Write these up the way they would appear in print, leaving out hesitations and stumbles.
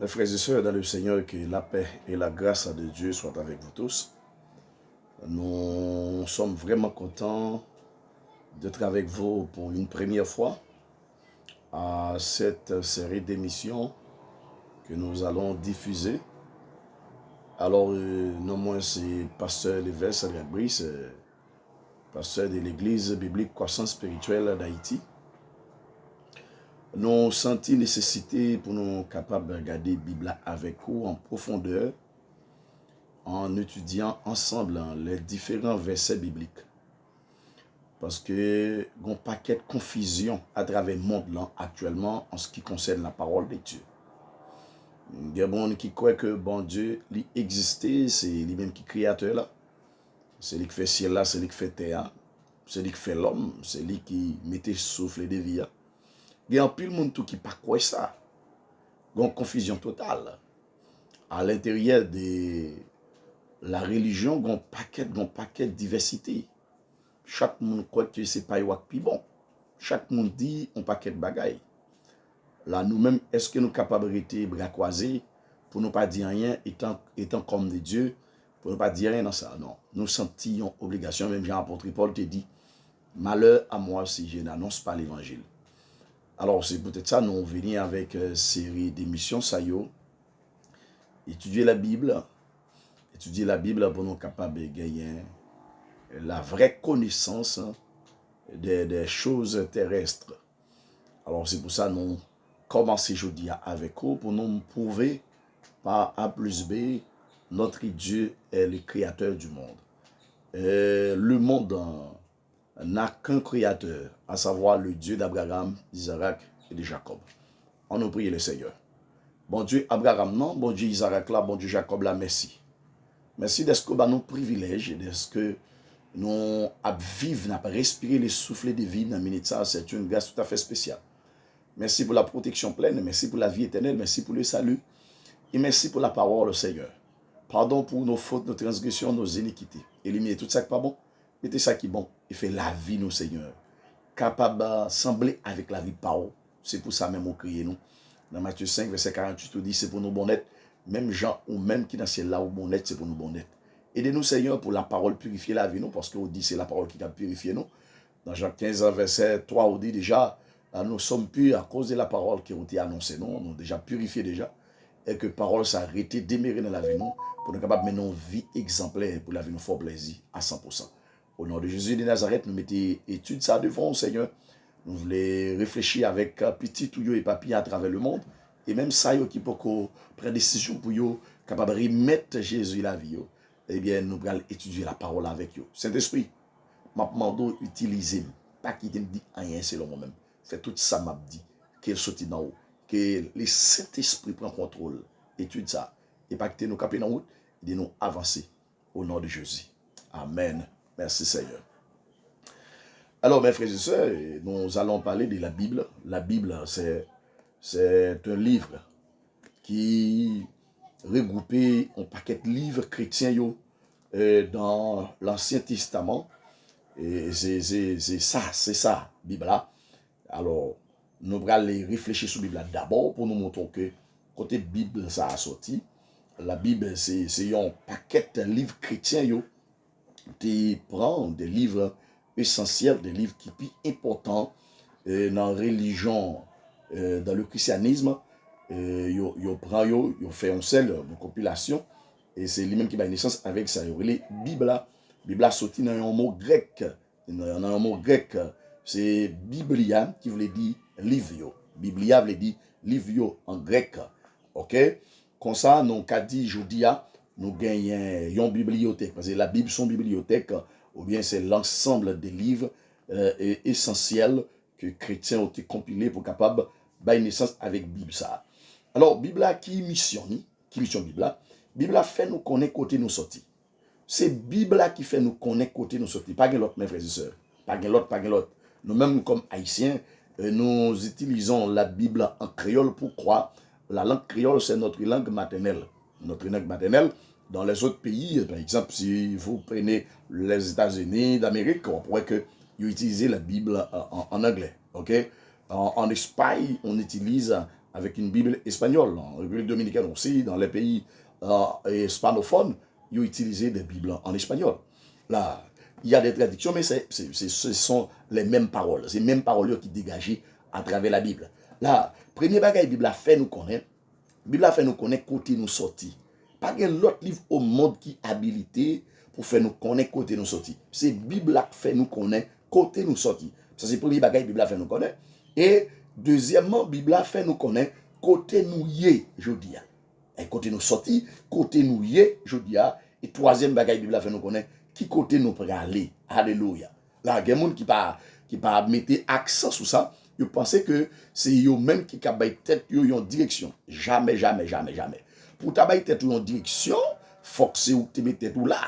Mes frères et sœurs dans le Seigneur, que la paix et la grâce de Dieu soient avec vous tous. Nous sommes vraiment contents d'être avec vous pour une première fois à cette série d'émissions que nous allons diffuser. Alors, non moins c'est Pasteur Lévesque Brice, pasteur de l'Église biblique croissance spirituelle d'Haïti. Nous avons senti nécessité pour nous capables de regarder la Bible avec vous en profondeur, en étudiant ensemble les différents versets bibliques. Parce que il y a un paquet de confusion à travers le monde là, actuellement en ce qui concerne la parole de Dieu. Il y a des gens qui croient que bon Dieu il existait, c'est lui-même qui est créateur là. C'est lui qui fait ciel là, c'est lui qui fait terre, c'est lui qui fait l'homme, c'est lui qui mettait souffle de vie. Il y a un pile de monde qui ne pas croire ça. Il y a une confusion totale. À l'intérieur de la religion, il y a un paquet de diversité. Chaque monde croit que c'est pas le plus bon. Chaque monde dit un paquet de bagailles. Là, nous-mêmes, est-ce que nous sommes capables de rester bras croisés pour ne pas dire rien, étant comme des dieux, pour ne pas dire rien dans ça? Non. Nous sentions obligation, même Jean-Apôtre Paul te dit, malheur à moi si je n'annonce pas l'évangile. Alors, c'est peut-être ça, nous venons avec une série d'émissions, ça y est, étudier la Bible pour nous capables de gagner la vraie connaissance des choses terrestres. Alors c'est pour ça que nous commençons aujourd'hui avec vous pour nous prouver par A plus B, notre Dieu est le créateur du monde. Le monde n'a qu'un créateur, à savoir le Dieu d'Abraham, d'Isaac et de Jacob. On nous prie le Seigneur. Bon Dieu Abraham, non, bon Dieu Isaac là, bon Dieu Jacob là, merci. Merci d'être que nous privilèges, d'être que nous vivons, nous respirer le souffle de vie dans minute ça, c'est une grâce tout à fait spéciale. Merci pour la protection pleine, merci pour la vie éternelle, merci pour le salut et merci pour la parole, Seigneur. Pardon pour nos fautes, nos transgressions, nos iniquités. Éliminez tout ça qui n'est pas bon, mettez ça qui est bon et faites la vie, nous, Seigneur. Capable d'assembler avec la vie parole. C'est pour ça même qu'on crie nous. Dans Matthieu 5, verset 48, on dit c'est pour nous bonnettes. Même gens ou même qui dans ciel là ou bonnettes, c'est pour nous bonnettes. Aidez-nous, Seigneur, pour la parole purifier la vie, nous, parce qu'on dit c'est la parole qui va purifier nous. Dans Jean 15, verset 3, on dit déjà, nous sommes purs à cause de la parole qui a été annoncée, nous avons déjà purifié déjà, et que la parole s'est arrêtée, démérée dans la vie, nous, pour nous capables de mener une vie exemplaire, pour la vie nous faire plaisir à 100%. Au nom de Jésus de Nazareth, nous mettons étude ça devant, Seigneur. Nous voulons réfléchir avec petit tuyau et papier à travers le monde, et même ça, qui peut prendre des décisions pour vous, capable de remettre Jésus la vie. Eh bien, nous allons étudier la parole avec vous. Saint-Esprit, m'a demandé d'utiliser, pas qu'il me dit rien selon moi-même. C'est tout ça m'a dit, qu'il sorti dans haut, que le Saint-Esprit prend contrôle, étude ça, et pas que nous caper dans route, et de nous avancer au nom de Jésus. Amen. Merci Seigneur. Alors, mes frères et sœurs, nous allons parler de la Bible. La Bible, c'est un livre qui regroupe un paquet de livres chrétiens dans l'Ancien Testament. Et c'est ça, Bible là. Alors, nous allons réfléchir sur la Bible d'abord pour nous montrer que côté Bible ça a sorti. La Bible, c'est un paquet de livres chrétiens qui prend des livres essentiels, des livres qui sont importants dans la religion, dans le christianisme. Yo fait un seul de compilation et c'est lui-même qui va naissance avec ça. La Bible là. Bible sorti dans un mot grec. Dans un mot grec, c'est Biblia qui voulait dire livre. Biblia voulait dire livre en grec. OK? Comme ça, nous avons dit aujourd'hui, nous gagnons une bibliothèque. Parce que la Bible, son bibliothèque, ou bien c'est l'ensemble des livres essentiels que les chrétiens ont été compilés pour capable de naissance avec Bible ça. Alors, Bible qui mission Bible? Bible fait nous connaître côté nous sortis. C'est Bible qui fait nous connaître côté nous sortis. Pas l'autre, mes frères et sœurs. Pas l'autre. Nous-mêmes, comme Haïtiens, nous utilisons la Bible en créole. Pourquoi? La langue créole, c'est notre langue maternelle. Notre langue maternelle, dans les autres pays, par exemple, si vous prenez les États-Unis d'Amérique, on pourrait que vous utilisez la Bible en anglais. OK? En Espagne, on utilise avec une Bible espagnole. En République dominicaine aussi, dans les pays hispanophones, ils ont utilisé des Bibles en espagnol. Là, il y a des traductions, mais ce sont les mêmes paroles. C'est les mêmes paroles qui dégagent à travers la Bible. Là, premier bagage, la Bible a fait nous connaître. La Bible a fait nous connaître côté nous sorti. Pas qu'il y ait l'autre livre au monde qui habilité pour faire nous connaître côté nous sorti. C'est la Bible qui fait nous connaître côté nous sorti. Ça, c'est le premier bagage, la Bible a fait nous connaître. Et deuxièmement, la Bible a fait nous connaître côté nous y je dis. Et côté nous sorti, côté nous y je dis. Et troisième bagage, la Bible a fait nous connaître qui côté nous peut aller. Alléluia. Là, il y a des gens qui pas mettre accent sur ça. Ils pensaient que c'est eux-mêmes qui ont tête en direction. Jamais, jamais, jamais, jamais. Pour ta tête en direction, il faut que c'est où tu mets tête là.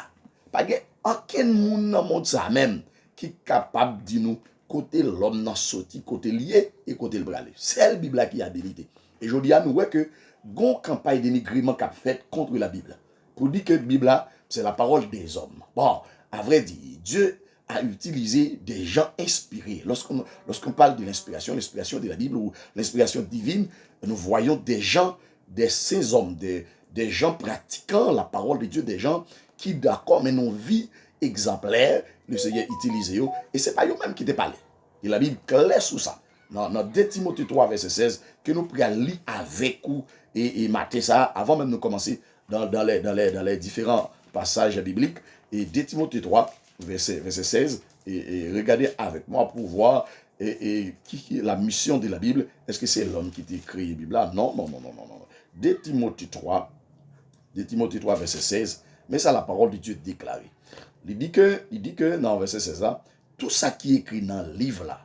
Parce que aucun monde dans le monde ça même qui est capable de nous côté l'homme n'a sorti, côté lié et côté le bras. C'est la Bible qui a habilité. Et je dis à nous que une campagne de dénigrement qu'a fait contre la Bible. Pour dire que la Bible, c'est la parole des hommes. Bon, à vrai dire, Dieu a utilisé des gens inspirés. Lorsqu'on parle de l'inspiration de la Bible ou l'inspiration divine, nous voyons des gens, des saints hommes, des gens pratiquant la parole de Dieu, des gens qui, d'accord, mais une vie exemplaire, le Seigneur utilisé. Et ce n'est pas eux-mêmes qui te parlent. Et la Bible claire sur ça. Dans 2 Timothée 3, verset 16, que nous pourrions lire avec vous et mater ça avant même de commencer dans les différents passages bibliques. Et 2 Timothée 3, verset 16, et regardez avec moi pour voir qui la mission de la Bible. Est-ce que c'est l'homme qui a créé la Bible là? Non. 2 Timothée 3, verset 16, mais c'est la parole de Dieu déclarée. Il dit que dans verset 16 là, tout ça qui est écrit dans le livre là,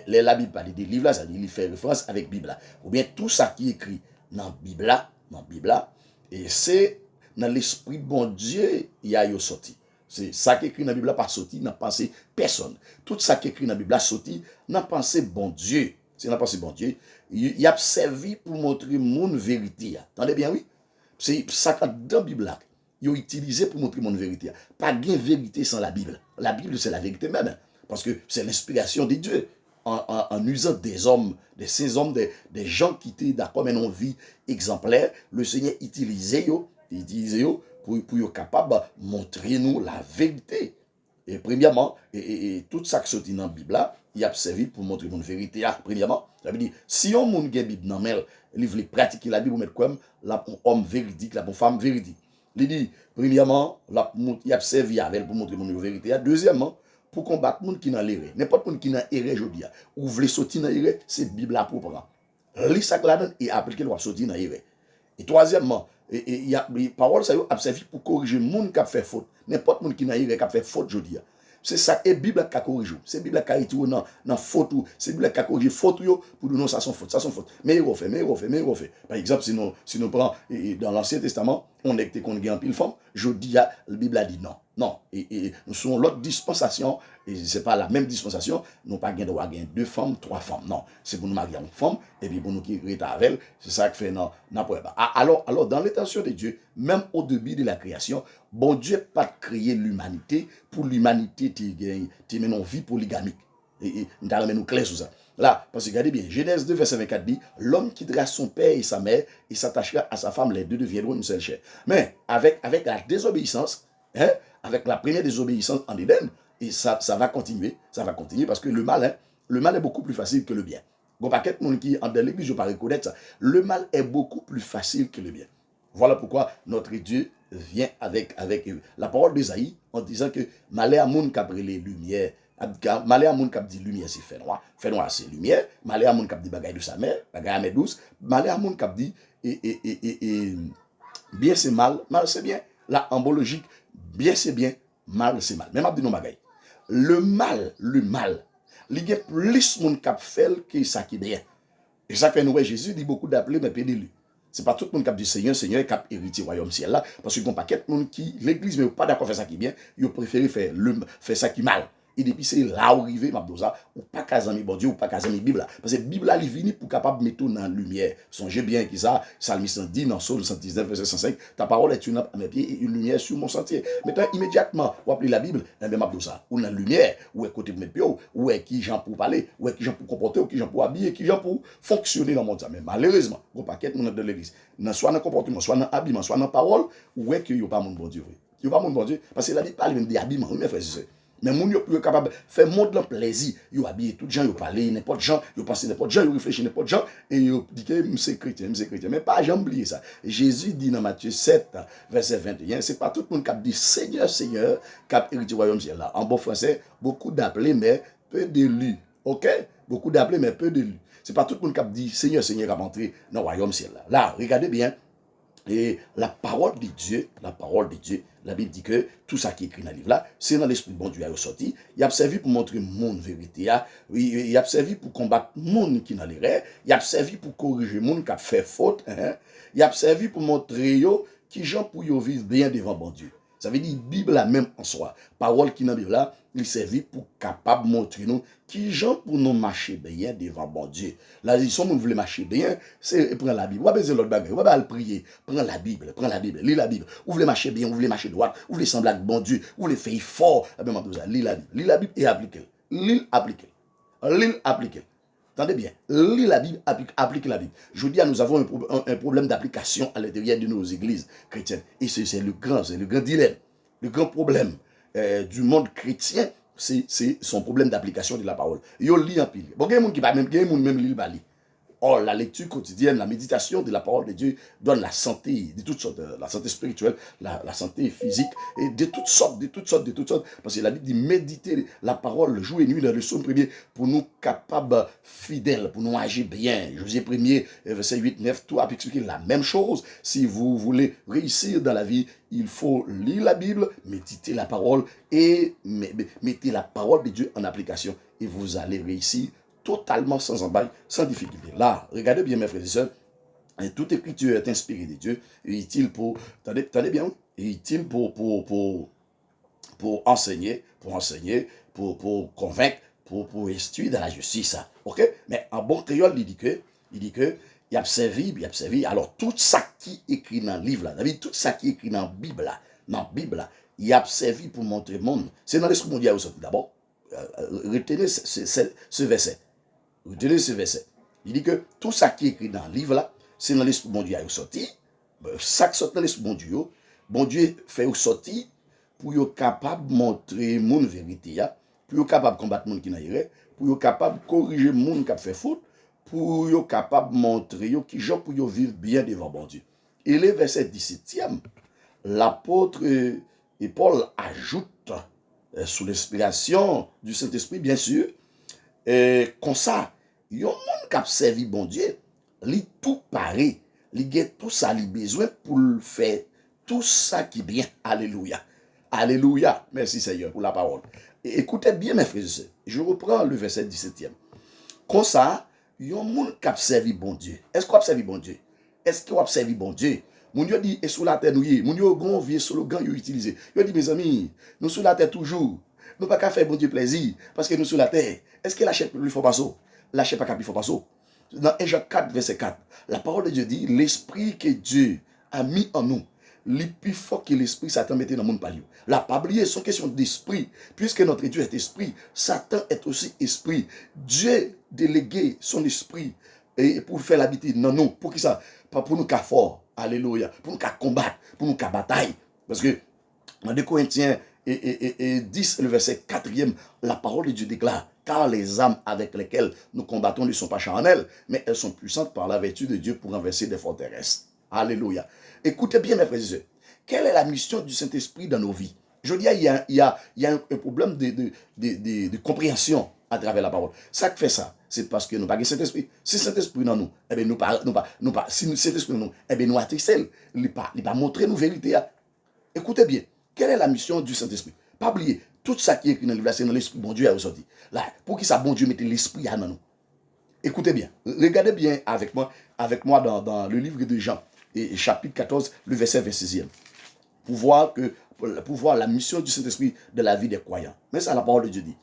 la Bible parle des livres là, ça dit il fait référence avec Bible là, ou bien tout ça qui est écrit dans la Bible là, et c'est dans l'esprit de bon Dieu il y a sorti. C'est ça qui est écrit dans la Bible là pas sorti, n'a pensé personne. Tout ça qui est écrit dans la Bible là sorti, n'a pensé bon Dieu. C'est n'a pensé bon Dieu, il a servi pour montrer mon vérité. Attendez bien oui. C'est ça que dans la Bible là, il a utilisé pour montrer mon vérité. Pas de vérité sans la Bible. La Bible c'est la vérité même parce que c'est l'inspiration de Dieu. En usant des hommes, des saints hommes, des gens qui étaient d'accord, mais non vie exemplaire, le Seigneur utilisait pour être capable de montrer nous la vérité. Et premièrement, et tout ça qui sorti dans la Bible, là, il a servi pour montrer mon vérité. Premièrement, ça veut dire, si on a une Bible dans la il veut pratiquer la Bible, mettre comme un homme véridique, une femme véridique. Il dit, premièrement, il a servi avec pour montrer mon vérité. Deuxièmement, pour combattre les gens qui n'ont l'erreur. N'importe qui n'a l'erreur, je dis, ou veut sortir dans l'erreur, c'est la Bible pour prendre. Lis ça là-dedans et appliquer le sortir dans l'erreur. Et troisièmement, il y a les paroles ça a servi pour corriger les gens qui ont fait faute. N'importe qui n'a l'erreur qui a fait faute, je dis. C'est ça, et la Bible qui a corrigé. C'est la Bible qui a été dans faute. C'est la Bible qui a corrigé faute pour nous, ça sont faute. Mais il refait. Par exemple, si nous prenons dans l'Ancien Testament, on est qu'on gagne en pile femme, je dis, la Bible a dit non. Non, et nous sommes l'autre dispensation, et ce n'est pas la même dispensation, nous pas droit à gagner 2 femmes, 3 femmes. Non, c'est pour nous marier une femme, et puis pour nous qui rester avec elle, c'est ça que fait non. Alors, dans l'intention de Dieu, même au début de la création, bon Dieu n'a pas créé l'humanité pour l'humanité qui mène une vie polygamique. Et nous allons clair sur ça. Là, parce que regardez bien, Genèse 2, verset 24 dit, l'homme quittera son père et sa mère, et s'attachera à sa femme, les deux deviendront une seule chair. Mais avec la désobéissance, avec la première désobéissance en Éden, et ça va continuer parce que le mal est beaucoup plus facile que le bien. Bon, paquet de monde qui en dans l'église, je ne pas reconnaître ça. Le mal est beaucoup plus facile que le bien. Voilà pourquoi notre Dieu vient avec la parole d'Ésaïe en disant que malheur à monde qui a brûlé lumière, malheur à monde qui a dit lumière c'est fait noir c'est lumière, malheur à monde qui a dit bagaille de sa mère, bagaille à douce, malheur à monde qui a dit bien c'est mal c'est bien. La embologique, bien c'est bien, mal c'est mal. Même à dire non bagaille. Le mal, il y a plus de monde qui fait que ça qui est bien. Et ça fait nous Jésus dit beaucoup d'appeler mais pas d'élu. C'est pas tout le monde qui dit Seigneur qui a hérité royaume ciel là parce qu'il y a un paquet de monde qui l'église mais pas d'accord faire ça qui est bien, ils préfèrent faire ça qui est mal. Et depuis c'est là où arrivé m'a ça ou pas casami bon Dieu ou pas casami Bible là parce que Bible là il vient pour capable mettre dans lumière. Songez bien que ça Psalmiste dit dans Psaume 119 verset 105 ta parole est une lampe à mes pieds et une lumière sur mon sentier. Maintenant immédiatement ou appeler la Bible et bien m'a ça ou dans lumière ou est côté mettre pied ou est qui gens pour parler ou est qui gens pour comporter ou qui gens pour habiller qui gens pour fonctionner dans le monde ça mais malheureusement gros paquet mon dans l'église soit dans comportement soit dans habillement soit dans parole ou est que yo pas mon bon Dieu. Yo pas mon bon Dieu parce que la Bible parle même d'habillement mes frères et sœurs. Mais moun yo capable faire monde le plaisir, yo habiller tout gens, yo parler n'importe gens, yo penser n'importe gens, yo réfléchir n'importe gens et yo dit que c'est chrétien, mais pas jamais oublier ça. Jésus dit dans Matthieu 7 verset 21, c'est pas tout le monde qui dit Seigneur Seigneur qui hérité royaume ciel là. En bon français, beaucoup d'appelés mais peu d'élus. OK? Beaucoup d'appelés mais peu d'élus. C'est pas tout le monde qui dit Seigneur Seigneur qui entrer dans le royaume ciel là. Là, regardez bien. Et la parole de Dieu, la Bible dit que tout ça qui est écrit dans le livre là, c'est dans l'esprit de bon Dieu qui est sorti. Il a servi pour montrer mon vérité. Il a servi pour combattre monde qui dans l'erreur. Il a servi pour corriger monde qui a fait faute. Il a servi pour montrer yo qui gens pour yo vivre bien devant bon Dieu. Ça veut dire Bible la même en soi. Parole qui dans la Bible là, il servi pour capable montrer nous qui gens pour nous marcher bien devant bon Dieu. Là, ils sont nous voulons marcher bien, c'est prendre la Bible. Ou besoin l'autre bagage, ou pas prier, prends la Bible, lis la Bible. Ou voulez marcher bien, ou voulez marcher droit, ou voulez sembler avec bon Dieu, ou voulez faire fort, lis la Bible et appliquez. Appliquez. Attendez bien, lis la Bible, appliquez la Bible. Je vous dis, nous avons un problème d'application à l'intérieur de nos églises chrétiennes. Et c'est le grand dilemme, le grand problème du monde chrétien, c'est son problème d'application de la parole. Yo lit en pile. Bon, il y a des gens qui pas même, lit le lit. Or, la lecture quotidienne, la méditation de la parole de Dieu donne la santé, de toutes sortes, la santé spirituelle, la santé physique, et de toutes sortes. Parce que la Bible dit méditer la parole jour et nuit dans le psaume premier pour nous capables fidèles, pour nous agir bien. Josué 1er, verset 8, 9, tout a expliqué la même chose. Si vous voulez réussir dans la vie, il faut lire la Bible, méditer la parole et mettez la parole de Dieu en application et vous allez réussir totalement sans emballe, sans difficulté. Là, regardez bien mes frères et sœurs, toute écriture est inspirée de Dieu, et utile pour, attendez bien, utile pour enseigner, pour convaincre, pour instruire dans la justice. Ok? Mais en bon créole, il dit que, il a servi, alors tout ça qui est écrit dans le livre là, tout ça qui est écrit dans la Bible là, il a servi pour montrer le monde. C'est dans l'esprit mondial aussi d'abord. Retenez ce verset. Retenez ce verset. Il dit que tout ça qui est écrit dans le livre là, c'est dans l'esprit bon Dieu qui est sorti. Ça qui sort dans l'esprit bon Dieu fait sortir pour être capable de montrer mon vérité, pour être capable de combattre mon qui n'a rien, pour être capable de corriger mon qui a fait faute, pour être capable de montrer qui gens pour vivre bien devant bon Dieu. Et le verset 17e, l'apôtre et Paul ajoute sous l'inspiration du Saint-Esprit, bien sûr, comme ça, il y a un monde qui a servi bon Dieu, il tout pareil, il a tout ça, il a besoin pour faire tout ça qui est bien. Alléluia. Alléluia. Merci Seigneur pour la parole. Et écoutez bien mes frères et sœurs, je reprends le verset 17e. Comme ça, il y a un monde qui a servi bon Dieu. Est-ce qu'on a servi bon Dieu? Est-ce qu'on a servi bon Dieu? Mon Dieu dit, et sous la terre, nous y est. Mon Dieu, grand vieux slogan, il utilisé. Il dit, mes amis, nous sous la terre toujours. Nous pas qu'à faire bon Dieu plaisir. Parce que nous sous la terre. Est-ce que la chair ne faut pas ça? La chair pas qu'à faut pas ça. Dans 1 Jean 4, verset 4, la parole de Dieu dit, l'esprit que Dieu a mis en nous, le plus fort que l'esprit Satan mettait dans le monde palio. La pas oublier, c'est une question d'esprit. Puisque notre Dieu est esprit, Satan est aussi esprit. Dieu délégué son esprit et pour faire l'habiter dans nous. Pour qui ça? Pas pour nous qu'à fort. Alléluia. Pour nous qu'à combattre, pour nous qu'à bataille. Parce que dans 2 Corinthiens et 10, le verset 4e, la parole de Dieu déclare, car les âmes avec lesquelles nous combattons ne sont pas charnelles, mais elles sont puissantes par la vertu de Dieu pour renverser des forteresses. Alléluia. Écoutez bien mes frères et sœurs, quelle est la mission du Saint-Esprit dans nos vies? Je dis, il y a un problème de compréhension à travers la parole. Ça qui fait ça, c'est parce que nous n'avons pas le Saint-Esprit. Si le Saint-Esprit dans nous, eh bien, si le Saint-Esprit dans nous, eh bien, nous attrisser, il ne va montrer nos vérités. Écoutez bien, quelle est la mission du Saint-Esprit? Pas oublier, tout ça qui est écrit dans le livre, c'est dans l'Esprit, bon Dieu est ressorti. Là, pour qui ça, bon Dieu mette l'Esprit dans nous? Écoutez bien, regardez bien avec moi dans le livre de Jean, et chapitre 14, le verset 26e. Pour voir que pour voir la mission du Saint-Esprit de la vie des croyants. Mais ça, la parole de Dieu dit.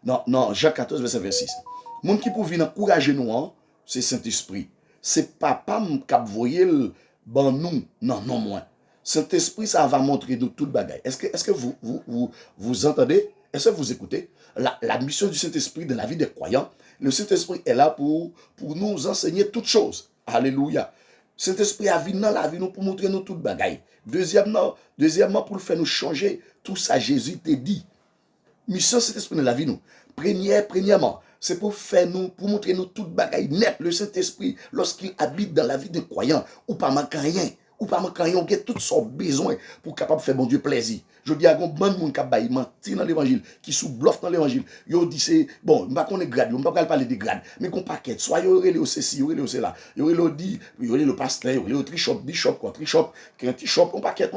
Non, Jean 14, verset 26. Moun qui pour venir encourager nous, hein, c'est Saint-Esprit. C'est papa qui a voyé ban nous, non, moins. Saint-Esprit, ça va montrer nous toute bagaille. Est-ce que vous entendez? Est-ce que vous écoutez? La mission du Saint-Esprit de la vie des croyants, le Saint-Esprit est là pour nous enseigner toutes choses. Alléluia. Saint-Esprit a vu dans la vie nous pour montrer nous toute bagaille. Deuxièmement, pour le faire nous changer, tout ça Jésus t'a dit. Mission Saint-Esprit dans la vie nous. Premièrement, c'est pour montrer nous toute bagaille net. Le Saint-Esprit, lorsqu'il habite dans la vie des croyants, ou pas manquer rien, ou a tout son besoin pour capable faire bon Dieu plaisir. Je dis à un bon monde qui a menti dans l'évangile, qui sous-bluffe dans l'évangile. Yo dit c'est bon, on va qu'on est grade, on va pas parler des grades, mais qu'on paquet, soit yo relé au ceci, yo relé au cela. Yo relé dit, yo relé le pasteur, yo relé au trichop, bishop, on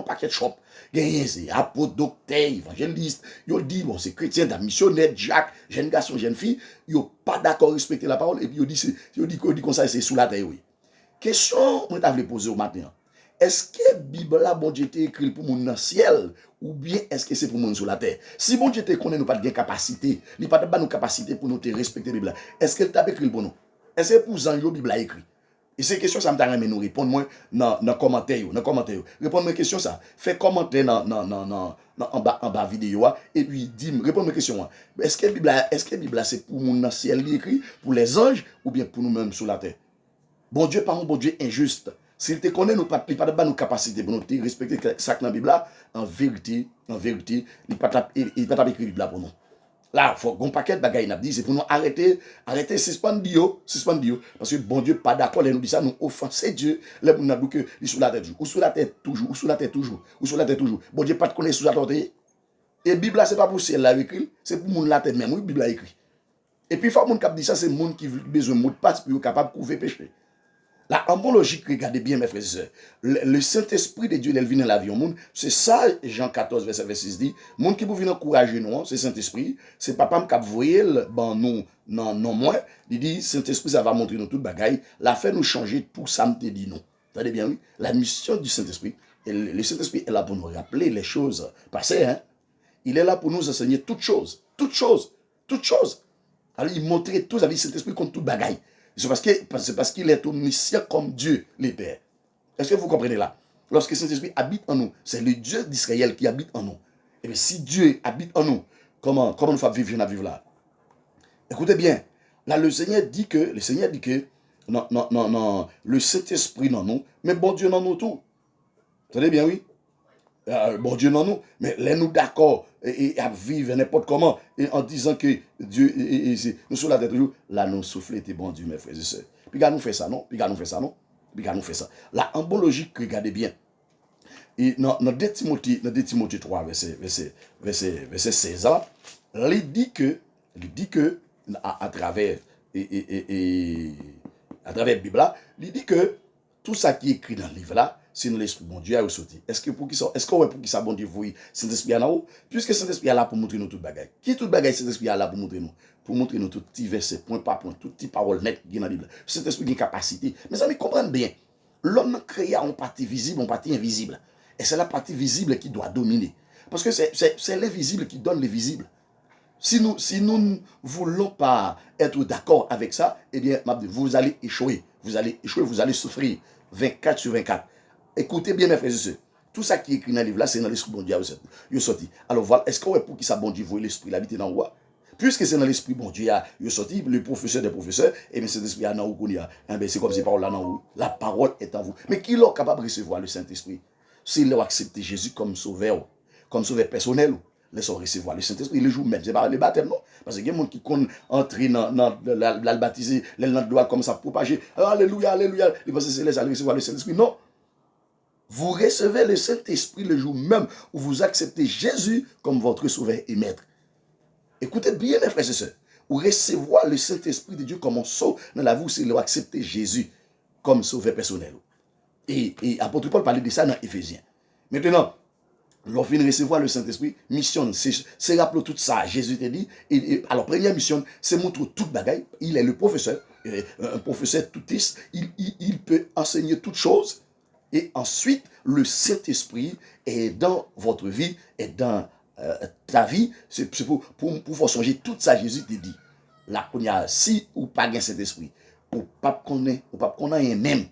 paquet shop. Gagné c'est apôtre, docteur, évangéliste. Yo dit bon, c'est chrétien, missionnaire, Jacques, jeune garçon, jeune fille, yo pas d'accord respecter la parole et puis yo dit comme ça c'est sous la terre oui. Question moi t'avais poser au matin. Est-ce que la Bible là, bon Dieu t'a écrit pour mon dans le ciel ou bien est-ce que c'est pour mon sur la terre? Si bon Dieu t'a connaît nous pas de capacité, il pas de capacité pour nous te respecter la Bible. Est-ce qu'elle t'a écrit pour nous? Est-ce que pour Zanjo la Bible a écrit? Et ces questions ça me t'a nous répondre moi dans commentaire, Répondre mes questions ça. Fais commentaire en bas vidéo et puis dis répondre mes questions. Est-ce que la Bible c'est pour mon dans le ciel écrit pour les anges ou bien pour nous mêmes sur la terre? Bon Dieu pas un bon Dieu injuste. S'il te connaît, nous pas de nos capacités pour nous respecter ça dans la Bible, en vérité, il pas écrit la Bible pour nous. Là, il faut qu'on paquet de bagaille, c'est pour nous arrêter, suspendre Dieu, parce que bon Dieu pas d'accord, il nous dit ça, nous offenser Dieu, là, nous avons que il sous la tête, ou sous la tête toujours, ou sous la tête toujours. Bon Dieu pas de connaître sous la tête. Et Bible, c'est pas pour ciel là écrit, c'est pour moun la tête même, oui, Bible a écrit. Et puis, il faut que moun qui dit ça, c'est moun qui veut besoin de mot de passe pour être capable de couvrir péché. La logique, regardez bien mes frères et sœurs. Le Saint-Esprit de Dieu, il vient dans la vie au monde. C'est ça, Jean 14, verset 26 dit. Monde qui peut venir encourager nous, c'est Saint-Esprit. C'est papa qui a voyé nous, non, moi. Il dit, Saint-Esprit, ça va montrer nous toute bagaille. La fait nous changer tout ça, me dit non. Vous savez bien, oui. La mission du Saint-Esprit, le Saint-Esprit est là pour nous rappeler les choses passées. Hein? Il est là pour nous enseigner toutes choses. Alors, il montre tout la vie du Saint-Esprit contre toute bagaille. C'est parce qu'il est omniscient comme Dieu, les pères. Est-ce que vous comprenez là? Lorsque Saint-Esprit habite en nous, c'est le Dieu d'Israël qui habite en nous. Et bien, si Dieu habite en nous, comment nous faisons vivre là? Écoutez bien, là, le Seigneur dit que, non, le Saint-Esprit dans nous, mais bon Dieu dans nous tout. Vous savez bien, oui? Bon Dieu dans nous, mais laissez-nous d'accord et à vivre n'importe comment et en disant que Dieu nous sur la tête toujours là nous souffler t'es bon Dieu mes frères et sœurs. Puis nous fait ça non, là en bonne logique regardez bien. Et dans 2 Timothée 3 verset 16 ans, il dit que à travers à travers la Bible là, il dit que tout ça qui est écrit dans le livre là, c'est dans l'esprit bon Dieu a ressorti. Est-ce qu'on est pour qui ça bon Dieu voyez Saint-Esprit là haut puisque Saint-Esprit est là pour montrer nous toute bagaille. Qui toute bagaille Saint-Esprit est là pour montrer nous tout petit verset point par point, tout petit parole net qui dans la Bible. Saint-Esprit a une capacité. Mes amis comprennent bien. L'homme créé en partie visible, en partie invisible. Et c'est la partie visible qui doit dominer. Parce que c'est l'invisible qui donne le visible. Si nous ne voulons pas être d'accord avec ça, eh bien, vous allez échouer. Vous allez souffrir 24/24. Écoutez bien mes frères et sœurs. Tout ça qui est écrit dans le livre là, c'est dans l'esprit bon Dieu. Il sorti. Alors voilà, est-ce qu'on est pour qui ça bon Dieu voit l'esprit l'habiter dans roi? Puisque c'est dans l'esprit bon Dieu, il sorti, le professeur des professeurs, et bien cet esprit a dans où c'est comme ces paroles là dans où. La parole est en vous. Mais qui est capable de recevoir le Saint-Esprit? S'il a accepté Jésus comme sauveur personnel, laissons recevoir le Saint-Esprit le jour même. C'est pas le baptême, non? Parce qu'il y a des gens qui comptent entrer dans le baptisé, les langues doivent comme ça propager. Alléluia. Ils pensent que c'est les recevoir le Saint-Esprit. Non. Vous recevez le Saint-Esprit le jour même où vous acceptez Jésus comme votre sauveur et maître. Écoutez bien, mes frères et sœurs. Vous recevoir le Saint-Esprit de Dieu comme un saut dans la vie, c'est de accepter Jésus comme sauveur personnel. Et apôtre Paul parlait de ça dans Éphésiens. Maintenant, lorsqu'on vient recevoir le Saint-Esprit, mission, c'est rappeler tout ça. Jésus t'a dit. Alors, première mission, c'est montrer toute bagaille. Il est le professeur, un professeur toutiste. Il peut enseigner toutes choses. Et ensuite, le Saint-Esprit est dans votre vie, est dans ta vie. C'est pour pouvoir songer tout ça, Jésus te dit. La première, si ou pas gain Saint-Esprit, ou pas connaître même,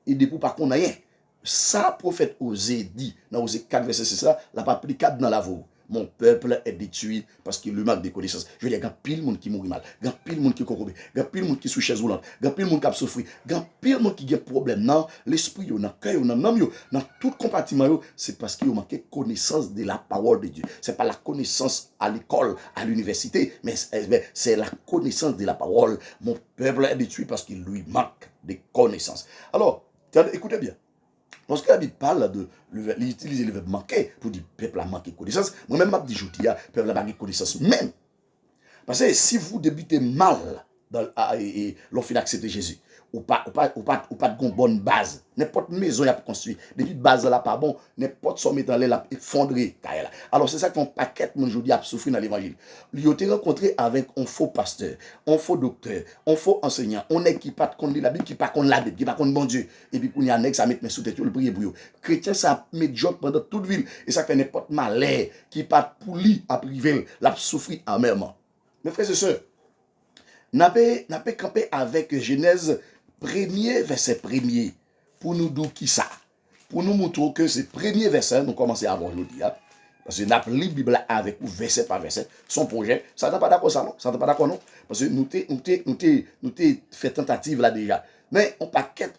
et depuis pas connaître, ça, prophète Osée dit, dans Osée 4, verset 6, ça, la pas applicable dans la voie. Mon peuple est détruit parce qu'il lui manque de connaissances. Je veux dire, il y a pile de monde qui mourit mal, il y a pile de monde qui est corrompu, il y a pile de monde qui est sous chaise roulante, il y a pile de monde qui a souffert, il y a pile de monde qui a problème dans l'esprit, dans le cœur, dans l'âme, dans tout compartiment, c'est parce qu'il manque connaissance de la parole de Dieu. Ce n'est pas la connaissance à l'école, à l'université, mais c'est la connaissance de la parole. Mon peuple est détruit parce qu'il lui manque de connaissances. Alors, écoutez bien. Lorsque la Bible parle de utiliser le verbe manquer pour dire peuple a manqué connaissance, moi-même, je dis aujourd'hui, peuple a manqué connaissance même. Parce que si vous débutez mal l'offre d'accepter Jésus, ou pas de bonne base, n'importe maison y a construit, depuis base là pas bon, n'importe son mettre dans l'air effondré. Alors c'est ça qu'on paquet mon aujourd'hui a souffrir dans l'évangile. Il a été rencontré avec un faux pasteur, un faux docteur, un faux enseignant, on est qui pas contre la Bible, qui pas contre la Bible, qui pas contre bon Dieu. Et puis il y a un ex à mettre sous tête le prier pour eux. Chrétien ça met job pendant toute ville et ça fait n'importe malheur qui pas pour lui à priver, l'a souffrir amèrement. Mes frères et sœurs, n'a pas campé avec Genèse 1er verset 1er pour nous dire qui ça, pour nous montrer que c'est premier verset nous commençons à voir aujourd'hui, parce que nous avons lu la Bible avec vous verset par verset, son projet, ça n'est pas d'accord ça non, ça n'est pas d'accord non, parce que nous t'ai fait tentative là déjà, mais on paquette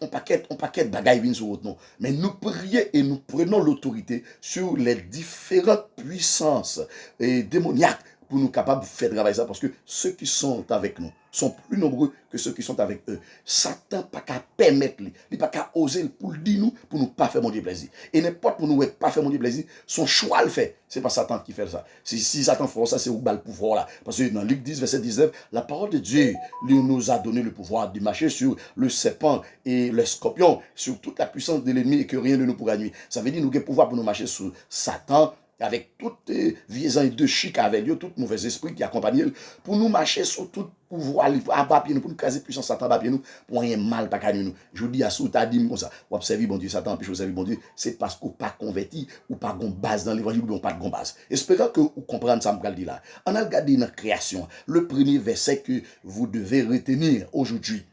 bagaille vient sur votre nom, mais nous prions et nous prenons l'autorité sur les différentes puissances démoniaques pour nous capables de faire travailler ça, parce que ceux qui sont avec nous sont plus nombreux que ceux qui sont avec eux. Satan pas qu'à permettre, il pas qu'à oser pour le dire nous, pour nous pas faire mon Dieu plaisir. Et n'importe pour nous pas faire mon Dieu plaisir, son choix le fait. C'est pas Satan qui fait ça. Si Satan fait ça, c'est où le pouvoir là. Parce que dans Luc 10, verset 19, la parole de Dieu lui nous a donné le pouvoir de marcher sur le serpent et le scorpion, sur toute la puissance de l'ennemi et que rien ne nous pourra nuire. Ça veut dire nous avons le pouvoir pour nous marcher sur Satan, avec toutes les vieilles de chic avec lui, tout mauvais esprit qui accompagne pour nous marcher sur tout pouvoir, pour nous caser puissance Satan, nous, pour rien mal, pas qu'à nous. Je dis à sous, t'as dit comme ça, ou observer bon Dieu, Satan, puis observer bon Dieu, c'est parce qu'on pas converti, ou pas de base dans l'évangile, ou pas de base. Espérons que vous comprenez ça, me dire là. On a regardé dans la création, le premier verset que vous devez retenir aujourd'hui.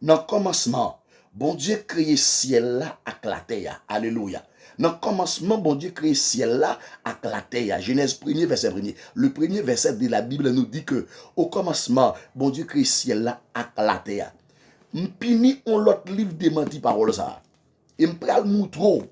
Dans le commencement, bon Dieu créé ciel là avec la terre. Alléluia. Dans le commencement, bon Dieu créé ciel là avec la terre. Genèse 1er, verset 1er. Le premier verset de la Bible nous dit que au commencement, bon Dieu créé ciel là avec la terre. M'pini on l'autre livre démenti parole ça. Et m'pral moutro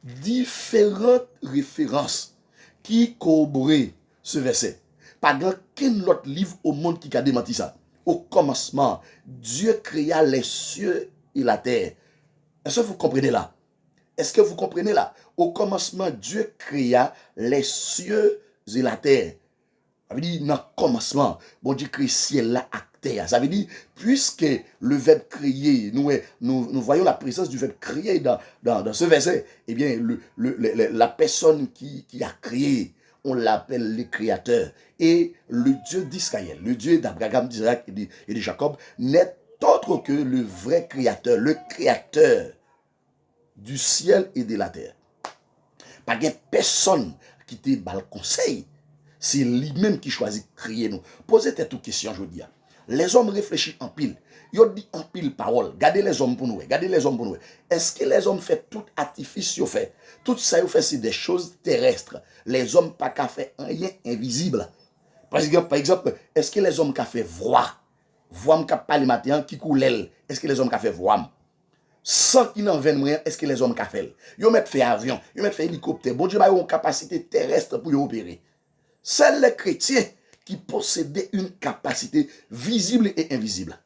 différentes références qui corroborent ce verset. Pas aucun autre livre au monde qui a démenti ça. Au commencement, Dieu créa les cieux et la terre. Est-ce que vous comprenez là? Est-ce que vous comprenez là? Au commencement, Dieu créa les cieux et la terre. Ça veut dire, dans le commencement, bon Dieu crée ciel là à terre. Ça veut dire, puisque le verbe créer, nous voyons la présence du verbe créer dans ce verset, eh bien, la personne qui a créé, on l'appelle le créateur. Et le Dieu d'Israël, le Dieu d'Abraham, d'Isaac et de Jacob, n'est autre que le vrai créateur, le créateur du ciel et de la terre. Pas de personne qui te bat le conseil. C'est lui-même qui choisit de créer nous. Posez-vous une question aujourd'hui. Les hommes réfléchissent en pile. Ils disent en pile parole. Gardez les hommes pour nous. Gardez les hommes pour nous. Est-ce que les hommes font tout artifice qu'ils fait? Tout ça, ils font c'est des choses terrestres. Les hommes pas qu'à faire rien invisible. Par exemple, est-ce que les hommes qui fait voix? Voix qui parle le matin, qui coule l'aile. Est-ce que les hommes qui fait voix? Sans qui n'en vienne rien, est-ce que les hommes qui fait? Ils mettent fait avion, ils mettent fait hélicoptère. Bon Dieu, ils ont une capacité terrestre pour y opérer. Seuls les chrétiens qui possédaient une capacité visible et invisible.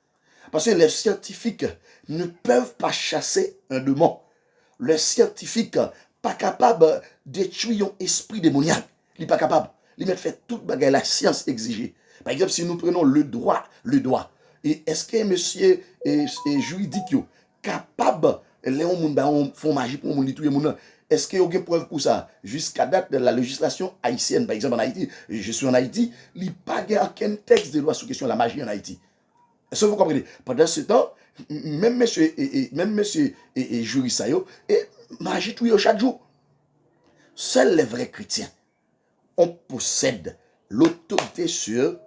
Parce que les scientifiques ne peuvent pas chasser un démon. Les scientifiques pas capables de tuer un esprit démoniaque. Ils sont pas capables. Ils mettent fait toute bagaille la science exigée. Par exemple, si nous prenons le droit, et est-ce que monsieur juridique capable les gens font magie pour moun tuer moun? Est-ce qu'il y a une preuve pour ça? Jusqu'à date de la législation haïtienne, par exemple en Haïti, je suis en Haïti, il n'y a pas aucun texte de loi sur question de la magie en Haïti. Est-ce que vous comprenez? Pendant ce temps, même monsieur et jury Sayo, et magie tout chaque jour. Seuls les vrais chrétiens, on possède l'autorité sur,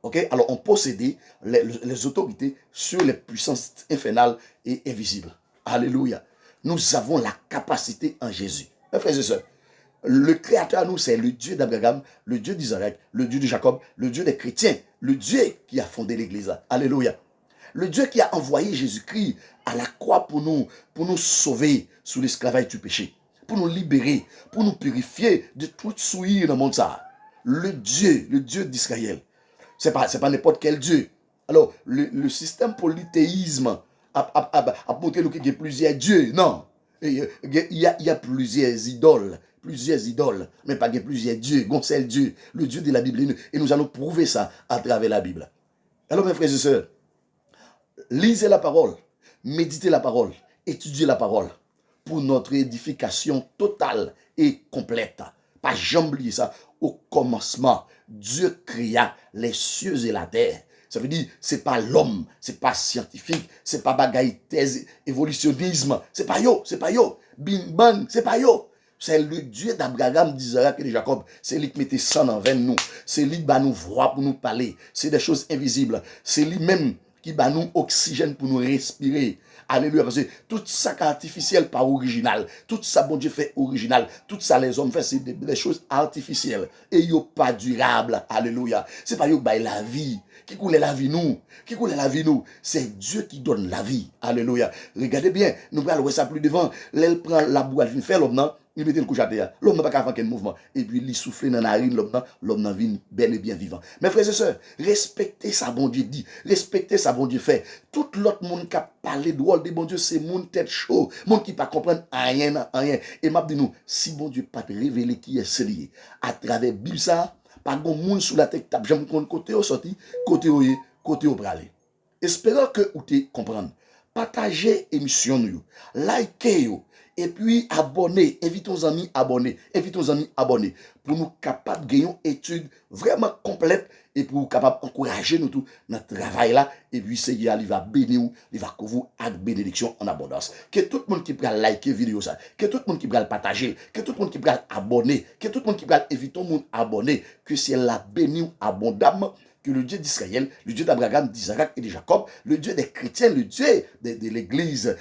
ok, alors on possédait les autorités sur les puissances infernales et invisibles. Alléluia. Nous avons la capacité en Jésus. Mes frères et sœurs, le Créateur à nous, c'est le Dieu d'Abraham, le Dieu d'Isaac, le Dieu de Jacob, le Dieu des chrétiens, le Dieu qui a fondé l'Église. Alléluia. Le Dieu qui a envoyé Jésus-Christ à la croix pour nous sauver sous l'esclavage du péché, pour nous libérer, pour nous purifier de toute souillure dans le monde. Le Dieu d'Israël. C'est pas n'importe quel Dieu. Alors, le système polythéisme a montré qu'il y a plusieurs dieux. Non. Il y a plusieurs idoles. Mais pas plusieurs dieux. Un seul Dieu. Le Dieu de la Bible. Et nous allons prouver ça à travers la Bible. Alors, mes frères et sœurs, lisez la parole, méditez la parole, étudiez la parole pour notre édification totale et complète. Pas jamais oublier ça. Au commencement, Dieu créa les cieux et la terre. Ça veut dire, c'est pas l'homme, c'est pas scientifique, c'est pas bagaille thèse, évolutionnisme, c'est pas yo. Bing bang, c'est pas yo. C'est le Dieu d'Abraham, d'Isaac et de Jacob. C'est lui qui mettait sang dans veine nous. C'est lui qui va nous voir pour nous parler. C'est des choses invisibles. C'est lui-même qui va nous oxygène pour nous respirer. Alléluia. Parce que tout ça qui est artificiel, pas original. Tout ça, bon Dieu fait original. Tout ça, les hommes font, c'est des choses artificielles. Et yo pas durable. Alléluia. C'est pas yo qui la vie. Qui coule la vie nous? C'est Dieu qui donne la vie. Alléluia. Regardez bien. Nous allons voir ça plus devant. L'elle prend la boîte, il fait l'homme, non? Il met le couche à terre. L'homme n'a pas qu'à faire quel mouvement. Et puis, il souffle dans la narine, l'homme n'a vient bel et bien vivant. Mes frères et sœurs, respectez ça, bon Dieu dit. Respectez ça, bon Dieu fait. Tout l'autre monde qui a parlé de rôle de bon Dieu, c'est mon tête chaud. Monde qui ne pas comprendre rien. Et m'a dit nous, si bon Dieu pas te révéler qui est celui à travers Bible ça, pas de monde sous la tête, tape, j'aime qu'on côté au sorti, côté au bralé. Espérons que vous te comprendre. Partagez l'émission nous, likez yo. Et puis, abonnez, invitez vos amis abonnés, pour nous capables de gagner une étude vraiment complète et pour nous capables d'encourager nous tout notre travail là. Et puis, Seigneur, il va bénir, il va couvrir avec bénédiction en abondance. Que tout le monde qui peut liker la vidéo ça, que tout le monde qui peut partager, que tout le monde qui peut abonner, que tout le monde qui peut éviter le monde abonné, que c'est la béni abondamment. Que le Dieu d'Israël, le Dieu d'Abraham, d'Isaac et de Jacob, le Dieu des chrétiens, le Dieu de l'Église,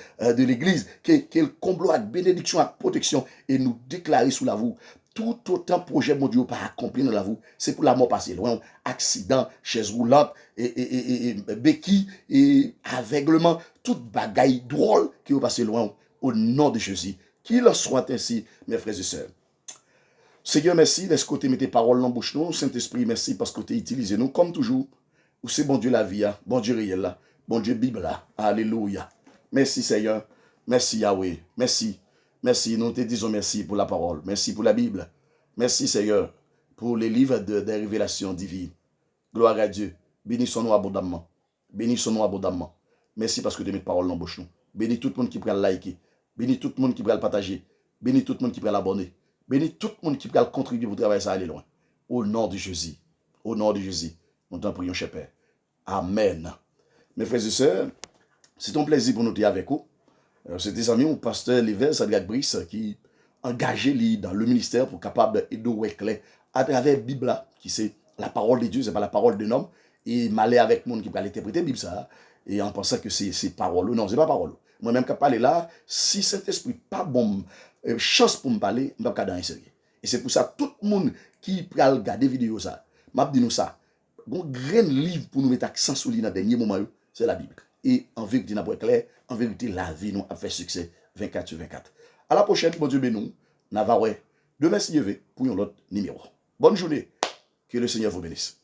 qu'il comble avec bénédiction, avec protection, et nous déclarer sous la voûte. Tout autant projet, mon Dieu, pas accompli dans la voûte, c'est pour la mort passée loin, accident, chaise roulante, et béquille, et aveuglement, toute bagaille drôle qui va passer loin, au nom de Jésus. Qu'il en soit ainsi, mes frères et sœurs. Seigneur, merci, laisse côté mettre tes paroles dans la bouche nous. Saint-Esprit, merci parce que tu as utilisé nous comme toujours. Où c'est bon Dieu la vie, bon Dieu réel là, bon Dieu Bible là. Alléluia. Merci Seigneur. Merci Yahweh. Merci. Merci. Nous te disons merci pour la parole. Merci pour la Bible. Merci Seigneur pour les livres des révélations divines. Gloire à Dieu. Bénissons-nous abondamment. Bénissons-nous abondamment. Merci parce que tu mets tes paroles dans la bouche nous. Bénis tout le monde qui peut liker. Bénis tout le monde qui peut partager. Bénis tout le monde qui peut l'abonner. Bénis tout le monde qui peut contribuer pour travailler ça aller loin. Au nom de Jésus. Au nom de Jésus. Nous t'en prions, cher Père. Amen. Mes frères et sœurs, c'est un plaisir pour nous d'être avec vous. C'est des amis, mon pasteur Lévesque Sadriak Brice, qui engagé dans le ministère pour capable d'aider clair à travers la Bible, qui c'est la parole de Dieu, ce n'est pas la parole d'un homme. Et m'aller avec le monde qui peut interpréter la Bible, ça, et en pensant que c'est parole. Non, ce n'est pas parole. Moi-même, quand je parle là, si Saint-Esprit pas bon, chance pour me parler, je ne vais pas dans sérieux. Et c'est pour ça, tout le monde qui peut regarder vidéo ça, m'a dit nous ça. Un grand livre pour nous mettre accent sur lui dans le dernier moment, c'est la Bible. Et en vérité, n'a pas clair, en vérité, la vie nous a fait succès 24/24. À la prochaine, bon Dieu bénou, Navarre. Demain, si Dieu veut, pour un autre numéro. Bonne journée. Que le Seigneur vous bénisse.